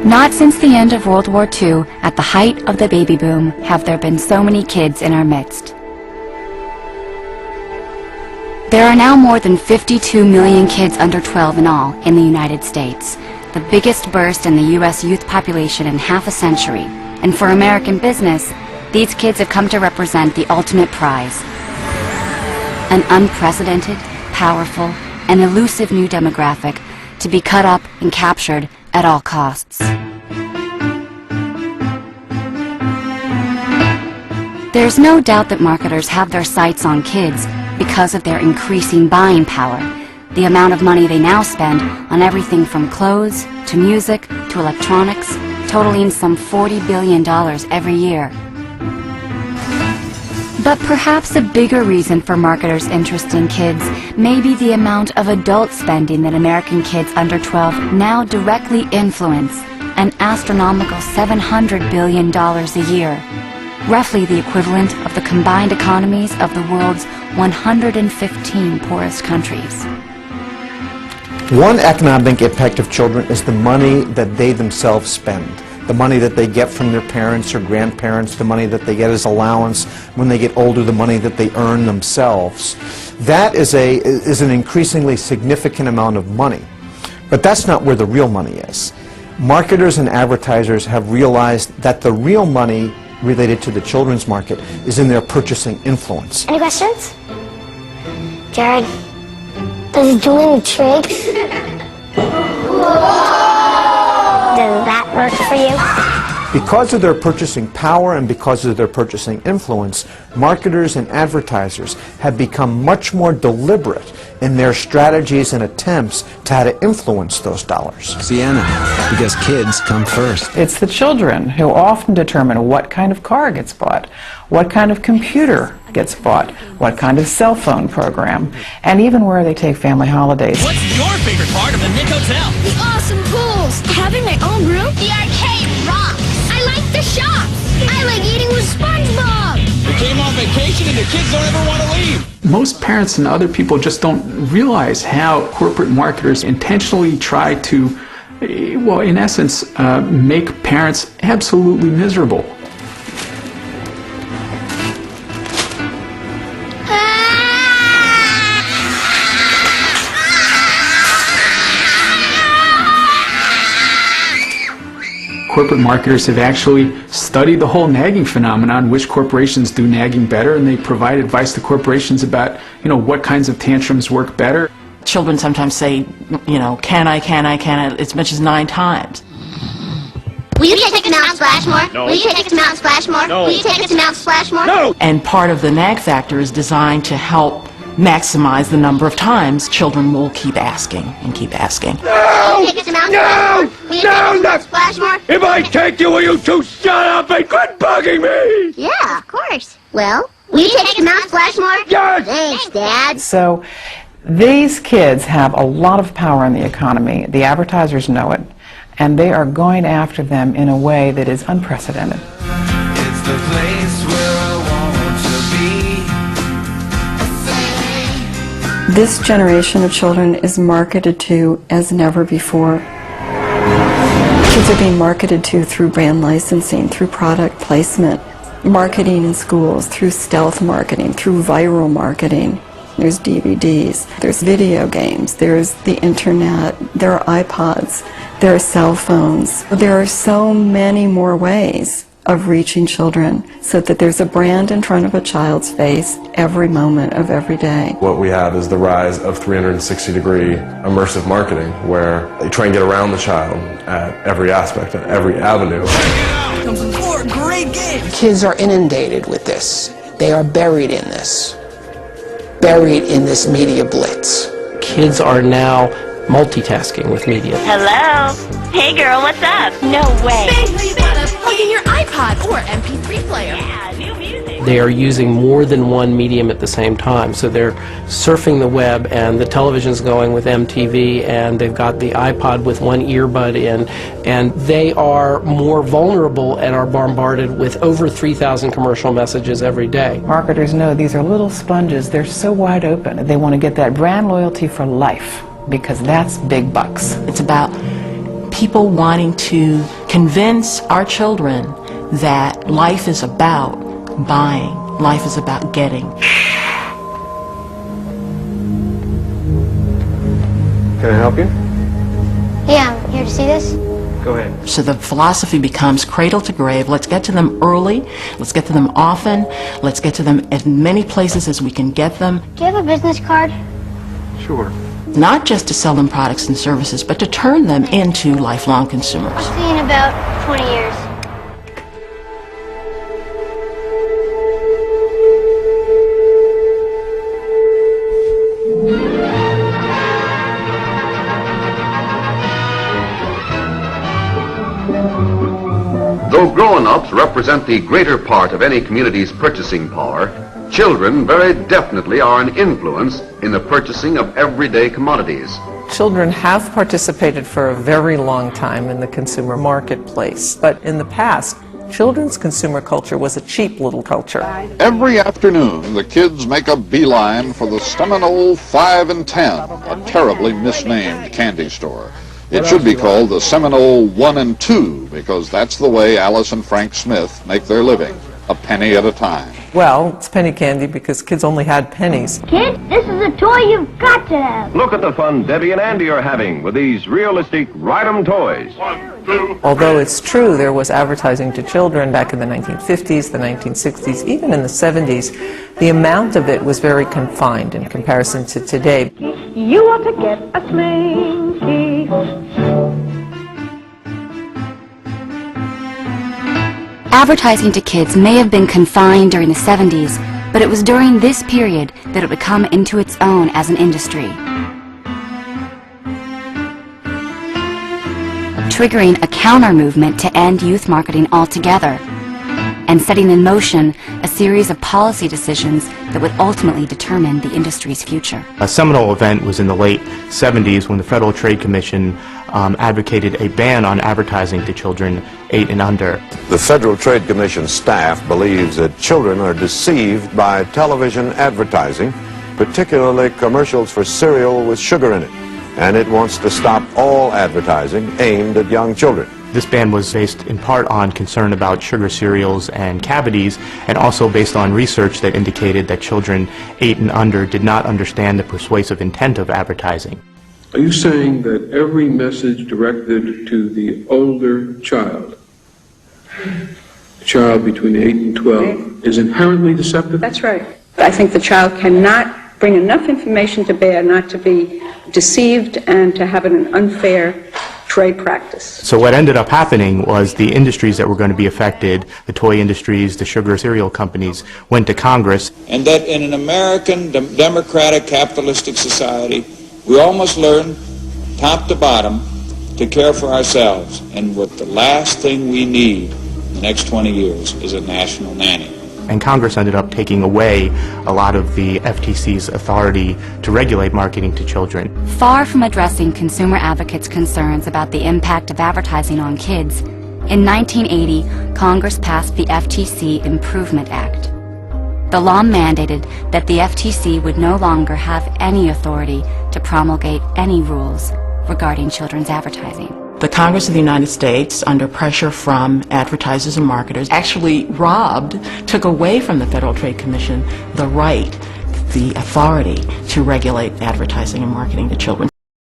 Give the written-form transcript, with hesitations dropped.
Not since the end of World War II, at the height of the baby boom, have there been so many kids in our midst. There are now more than 52 million kids under 12 in all in the United States, the biggest burst in the U.S. youth population in half a century. And for American business, these kids have come to represent the ultimate prize. An unprecedented, powerful, and elusive new demographic to be cut up and captured at all costs. There's no doubt that marketers have their sights on kids because of their increasing buying power, the amount of money they now spend on everything from clothes to music to electronics, totaling some $40 billion every year. But perhaps a bigger reason for marketers' interest in kids may be the amount of adult spending that American kids under 12 now directly influence, an astronomical $700 billion a year, roughly the equivalent of the combined economies of the world's 115 poorest countries. One economic impact of children is the money that they themselves spend. The money that they get from their parents or grandparents, the money that they get as allowance when they get older, the money that they earn themselves. That is an increasingly significant amount of money. But that's not where the real money is. Marketers and advertisers have realized that the real money related to the children's market is in their purchasing influence. Any questions? Jared, does it do any tricks? Does that work for you? Because of their purchasing power and because of their purchasing influence, marketers and advertisers have become much more deliberate in their strategies and attempts to how to influence those dollars. Sienna, because kids come first. It's the children who often determine what kind of car gets bought, what kind of computer gets bought, what kind of cell phone program, and even where they take family holidays. What's your favorite part of the Nick Hotel? The awesome pools, having my own room, the arcade rocks. I like the shops. I like eating with SpongeBob. We came on vacation and the kids don't ever want to leave. Most parents and other people just don't realize how corporate marketers intentionally try to, well, in essence, make parents absolutely miserable. Corporate marketers have actually studied the whole nagging phenomenon, which corporations do nagging better, and they provide advice to corporations about, what kinds of tantrums work better. Children sometimes say, can I, as much as 9 times. Will you take us to Mount Splashmore? No. Will you take us to Mount Splashmore? No. Will you take us to Mount Splashmore? No! And part of the nag factor is designed to help maximize the number of times children will keep asking and keep asking. No! Will you take us to Mount No! Splashmore? Will you take us to Mount Splashmore? If I take you, will you two shut up and quit bugging me? Yeah, of course. Well, will you take us to Mount Splashmore? Yes! Thanks, Dad. So these kids have a lot of power in the economy. The advertisers know it, and they are going after them in a way that is unprecedented. It's the place where I want to be. This generation of children is marketed to as never before. Kids are being marketed to through brand licensing, through product placement, marketing in schools, through stealth marketing, through viral marketing. There's DVDs, there's video games, there's the internet, there are iPods, there are cell phones. There are so many more ways of reaching children so that there's a brand in front of a child's face every moment of every day. What we have is the rise of 360-degree immersive marketing, where they try and get around the child at every aspect, at every avenue. Great game! Kids are inundated with this. They are buried in this. Buried in this media blitz. Kids are now multitasking with media. Hello? Hey girl, what's up? No way. Basically, you gotta plug in your iPod or MP3 player. Yeah, new music. They are using more than one medium at the same time. So they're surfing the web, and the television's going with MTV, and they've got the iPod with one earbud in, and they are more vulnerable and are bombarded with over 3,000 commercial messages every day. Marketers know these are little sponges. They're so wide open. They want to get that brand loyalty for life, because that's big bucks. It's about people wanting to convince our children that life is about buying, life is about getting. Can I help you? Yeah, I'm here to see this. Go ahead. So the philosophy becomes cradle to grave. Let's get to them early. Let's get to them often. Let's get to them as many places as we can get them. Do you have a business card? Sure. Not just to sell them products and services, but to turn them into lifelong consumers. I'll see you in about 20 years. Though grown-ups represent the greater part of any community's purchasing power, children very definitely are an influence in the purchasing of everyday commodities. Children have participated for a very long time in the consumer marketplace, but in the past, children's consumer culture was a cheap little culture. Every afternoon, the kids make a beeline for the Seminole 5 and 10, a terribly misnamed candy store. It should be called the Seminole 1 and 2 because that's the way Alice and Frank Smith make their living, a penny at a time. Well, it's penny candy because kids only had pennies. Kids, this is a toy you've got to have. Look at the fun Debbie and Andy are having with these realistic Ride-'em toys. Although it's true there was advertising to children back in the 1950s, the 1960s, even in the 70s, the amount of it was very confined in comparison to today. You ought to get a Slinky. Advertising to kids may have been confined during the 70s, but it was during this period that it would come into its own as an industry, triggering a counter-movement to end youth marketing altogether, and setting in motion a series of policy decisions that would ultimately determine the industry's future. A seminal event was in the late 70s when the Federal Trade Commission advocated a ban on advertising to children 8 and under. The Federal Trade Commission staff believes that children are deceived by television advertising, particularly commercials for cereal with sugar in it, and it wants to stop all advertising aimed at young children. This ban was based in part on concern about sugar cereals and cavities, and also based on research that indicated that children 8 and under did not understand the persuasive intent of advertising. Are you saying that every message directed to the older child, the child between 8 and 12, is inherently deceptive? That's right. I think the child cannot bring enough information to bear not to be deceived and to have an unfair trade practice. So what ended up happening was the industries that were going to be affected, the toy industries, the sugar cereal companies, went to Congress. And that in an American democratic capitalistic society, we all must learn, top to bottom, to care for ourselves. And what the last thing we need in the next 20 years is a national nanny. And Congress ended up taking away a lot of the FTC's authority to regulate marketing to children. Far from addressing consumer advocates' concerns about the impact of advertising on kids, in 1980, Congress passed the FTC Improvement Act. The law mandated that the FTC would no longer have any authority to promulgate any rules regarding children's advertising. The Congress of the United States, under pressure from advertisers and marketers, actually took away from the Federal Trade Commission the right, the authority to regulate advertising and marketing to children.